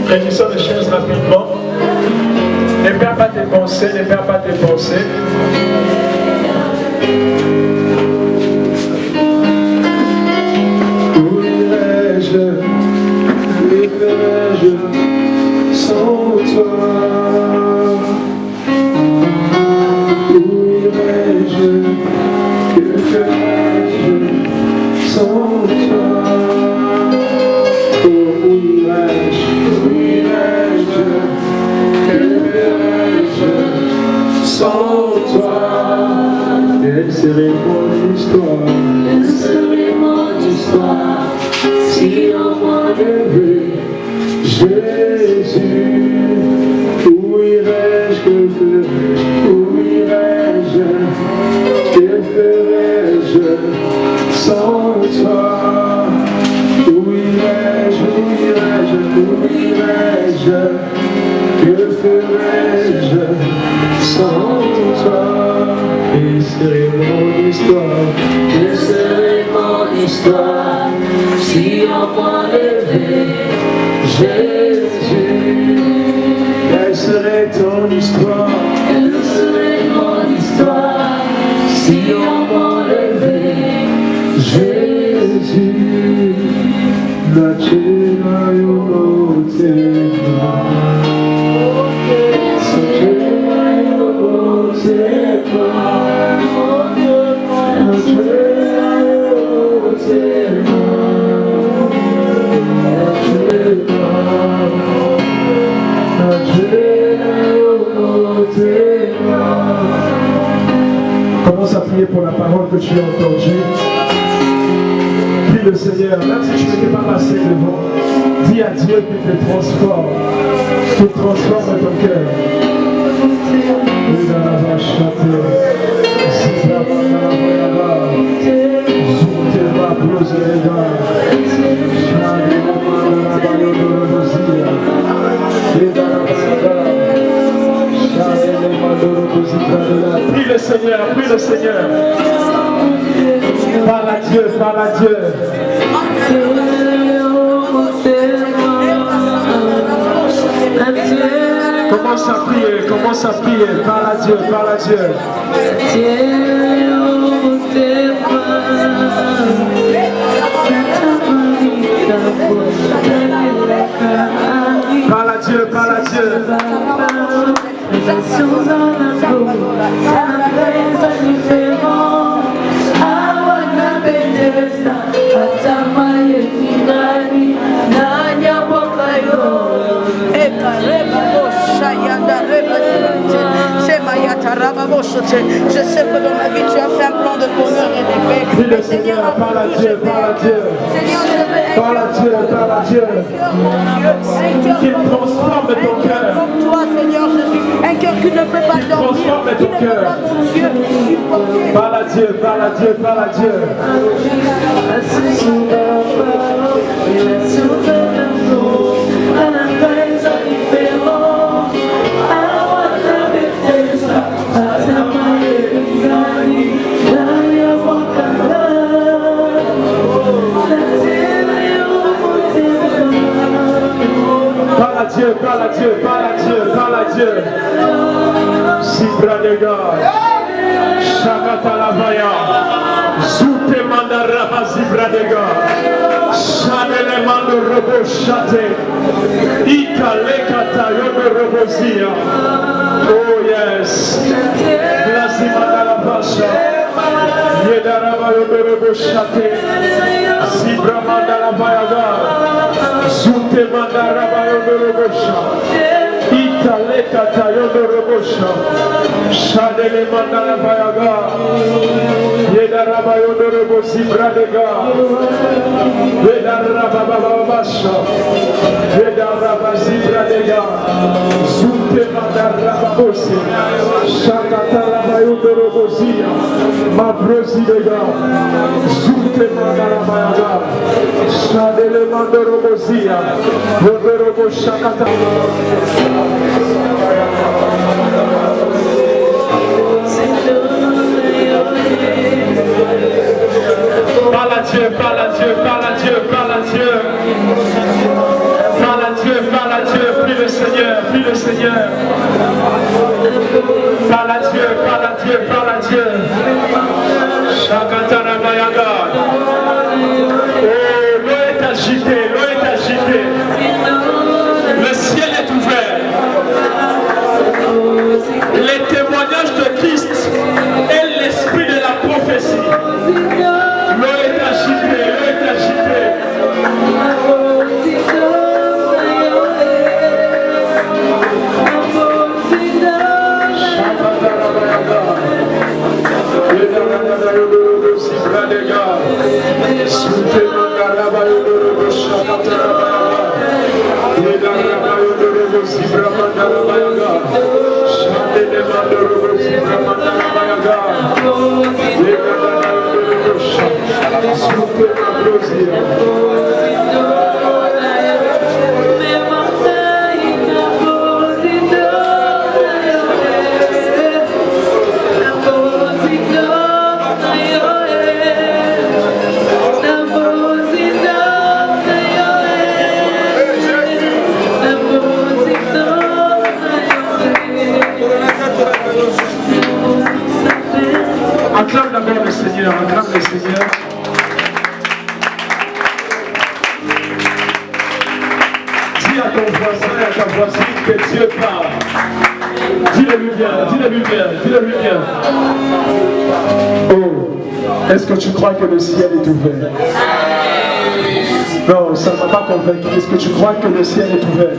Réunissons les chaises rapidement. Ne perds pas tes pensées, ne perds pas tes pensées. Où irais-je sans toi? Où irais-je, que ferais-je sans toi? Sans toi, quelle serait mon histoire? Quelle serait mon histoire si on m'enlevait Jésus? Où irais-je, que ferais-je? Où irais-je, que ferais-je sans toi? Où irais-je, où irais-je, où irais-je, que ferais-je sans toi? Quelle serait mon histoire? Quelle serait mon histoire si on m'enlevait Jésus? Quelle serait ton histoire? Quelle serait mon histoire si on m'enlevait Jésus? La cena commence à prier pour la parole que tu as entendue. Prie le Seigneur, même si tu n'étais pas passé devant, dis à Dieu qu'il te transforme, qu'il transforme ton cœur. Prie le Seigneur, prie le Seigneur. Parle à Dieu, parle à Dieu. Commence à prier, parle à Dieu, parle à Dieu. Parle à Dieu, parle à Dieu. Je sais que dans ma vie tu as fait un plan de bonheur et de paix. Seigneur, parle à Dieu, parle à Dieu. Seigneur, je veux Parle à Dieu, parle à Dieu. Qu'il transforme ton cœur. comme toi, Seigneur Jésus. Un cœur qui ne peut pas dormir, qui ne peut pas, mon Dieu, supporter. Parle à Dieu, parle à Dieu, parle à Dieu. Parle à Dieu, parle à Dieu, parle à Dieu, parle à Dieu. Sibra de God. Shakatalabaya. Zute mandaraba Sibra de God. Chanele mando robo shate. Ikalekata yodo robozia. Oh yes. Blasimandalabasha. Yedaraba yodo robo shate. Sibra mandalabaya God. Zute mandaraba yodo robo shate. Italeka tayodo robosha. Shadele mandala bayaga. Yedaraba yodo robosi bradega. Yedaraba babasha. Yedaraba zibradega. Zute mandaraba bosi. Shakatalaba yodo robosia. Mabrosi dega. Zute mandala bayaga. Shadele mandala robosia. Yodo robosha katalaba. Parle à Dieu, parle à Dieu, parle à Dieu, parle à Dieu. Parle à Dieu, parle à Dieu, prie le Seigneur, prie le Seigneur. Parle à Dieu, parle à Dieu, parle à Dieu. Shakatana Mayaga. Oh, l'eau est agitée, l'eau est agitée. Le ciel est ouvert. Les témoignages de Christ et l'esprit de la prophétie. L'eau est agitée, l'eau est agitée. Acclame d'abord le Seigneur, acclame le Seigneur. Dis à ton voisin et à ta voisine que Dieu parle. Dis-le-lui bien, dis-le-lui bien, dis-le-lui bien. Oh, est-ce que tu crois que le ciel est ouvert? Non, ça ne m'a pas convaincu. Est-ce que tu crois que le ciel est ouvert?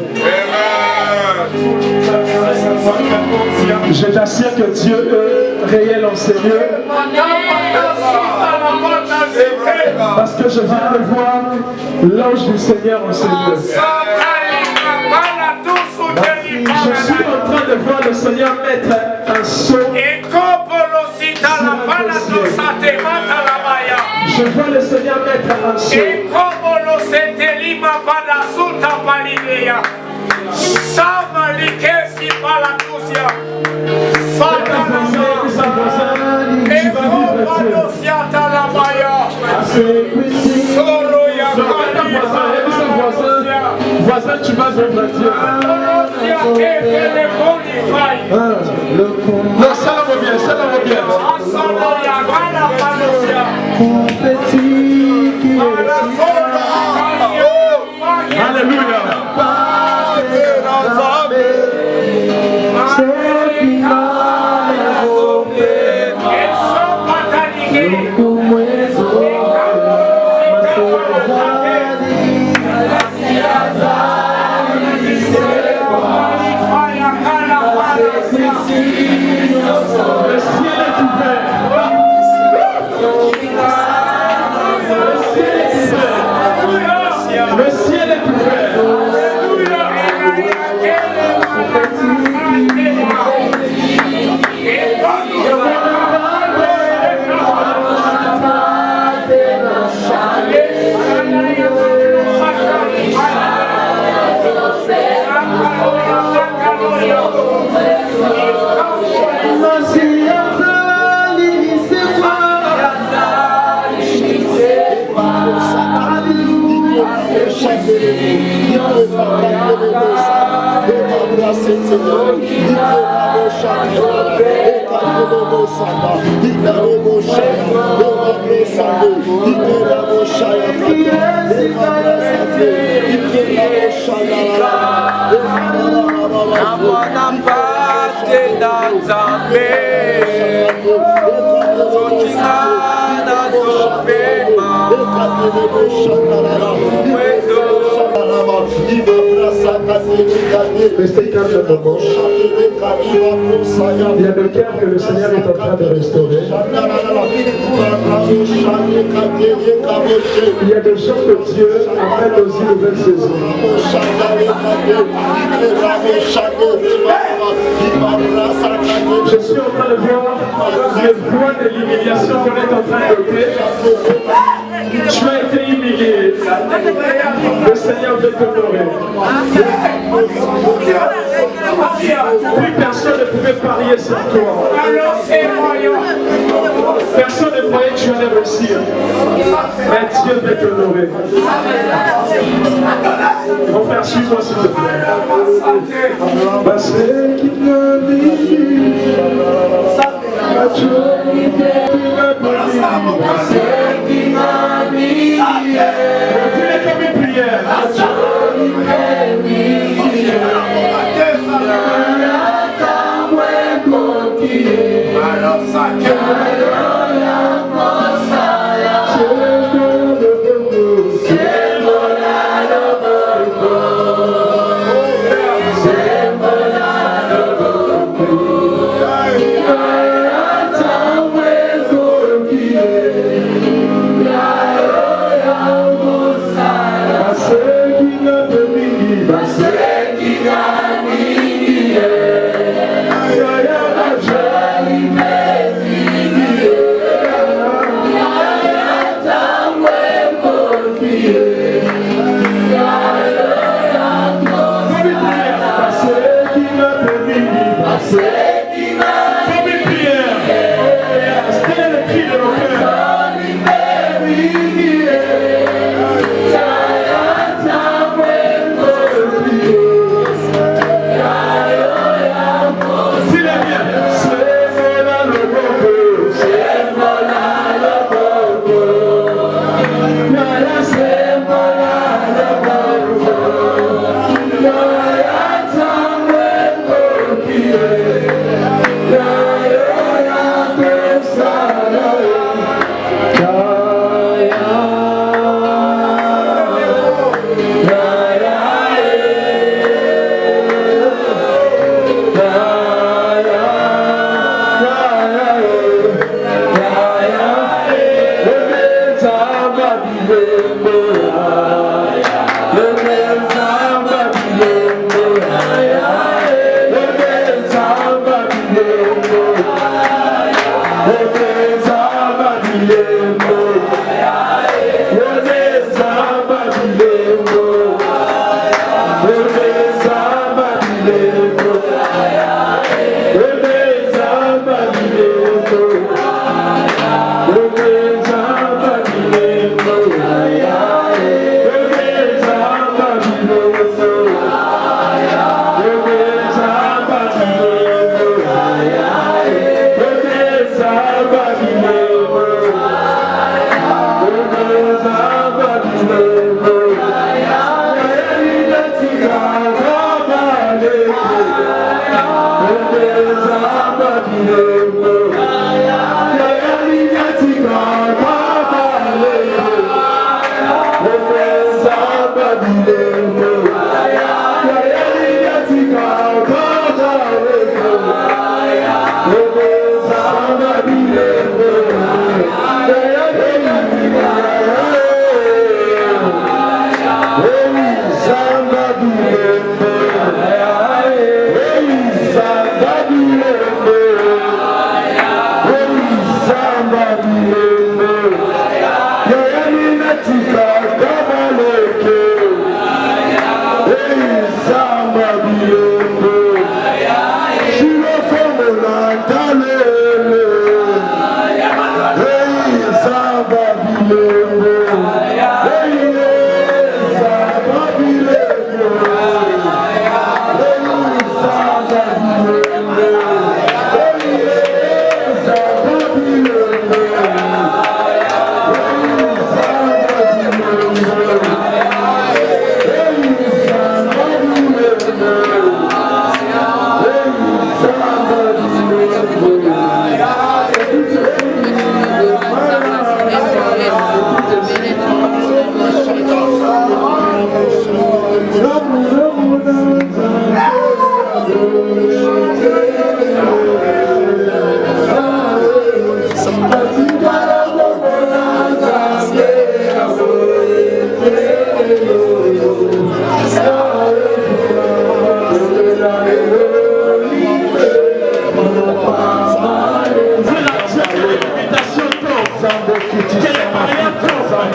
Je t'assure que Dieu est réel en ces lieux. Parce que je viens de voir l'ange du Seigneur en ces lieux. Je suis en train de voir le Seigneur mettre un sceau. Je vois le Seigneur mettre un sceau. Voisin, tu vas vivre Dieu. Non, ça va bien, ça va bien. Alléluia. Le ciel est ouvert. Restez calme un moment. Il y a le cœur que le Seigneur est en train de restaurer. Il y a des gens que Dieu appelle aux une nouvelle saison. Je suis en train de voir le poids de l'humiliation qu'on est en train de donner. Tu as été humilié. Le Seigneur veut t'honorer. Plus personne ne pouvait parier sur toi. Personne ne croyait que tu allais réussir. Mais Dieu veut t'honorer. Mon frère, suis-moi s'il te plaît. Parce qu'il m'a mis. Continuez comme une prière.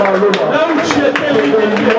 Là où tu étais limité,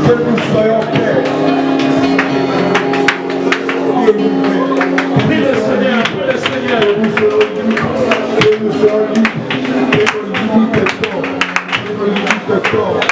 que nous soyons prêts. prie le Seigneur, prie le Seigneur. Que nous soyons libres, que nos limites tombent, que nos limites tombent.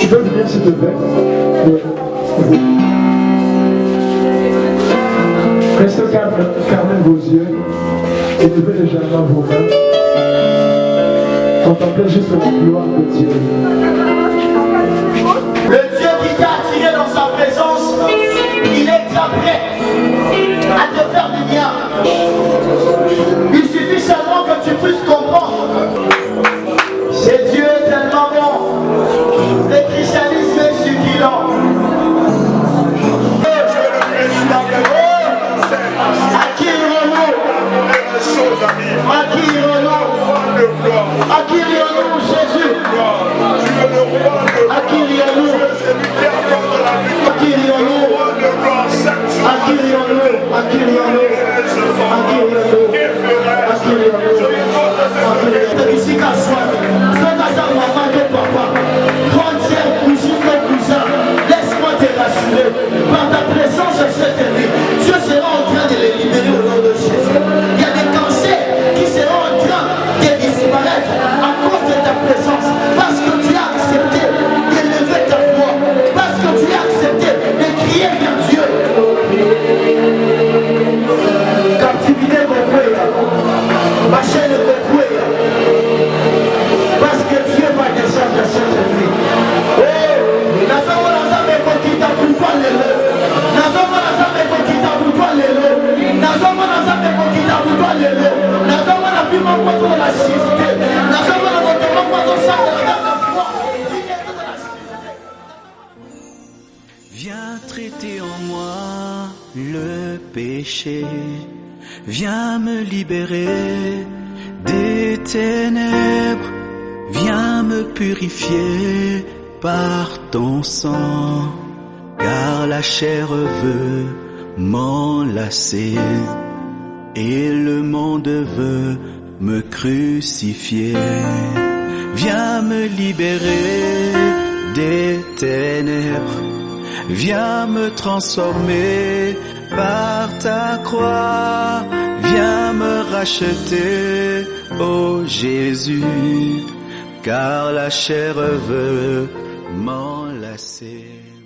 Tu peux venir s'il te plaît. Restez fermez vos yeux et levez légèrement vos mains. Contemplez juste la gloire de Dieu. Le Dieu qui t'a attiré dans sa présence, il est déjà prêt à te faire du bien. Il suffit seulement que tu puisses comprendre. C'est Dieu tellement bon. Le christianisme est succulent. À qui irons-nous? À qui irons-nous? était en moi le péché. Viens me libérer des ténèbres. Viens me purifier par ton sang. Car la chair veut m'enlacer et le monde veut me crucifier. Viens me libérer des ténèbres. Viens me transformer par ta croix. Viens me racheter, ô Jésus, car la chair veut m'enlacer.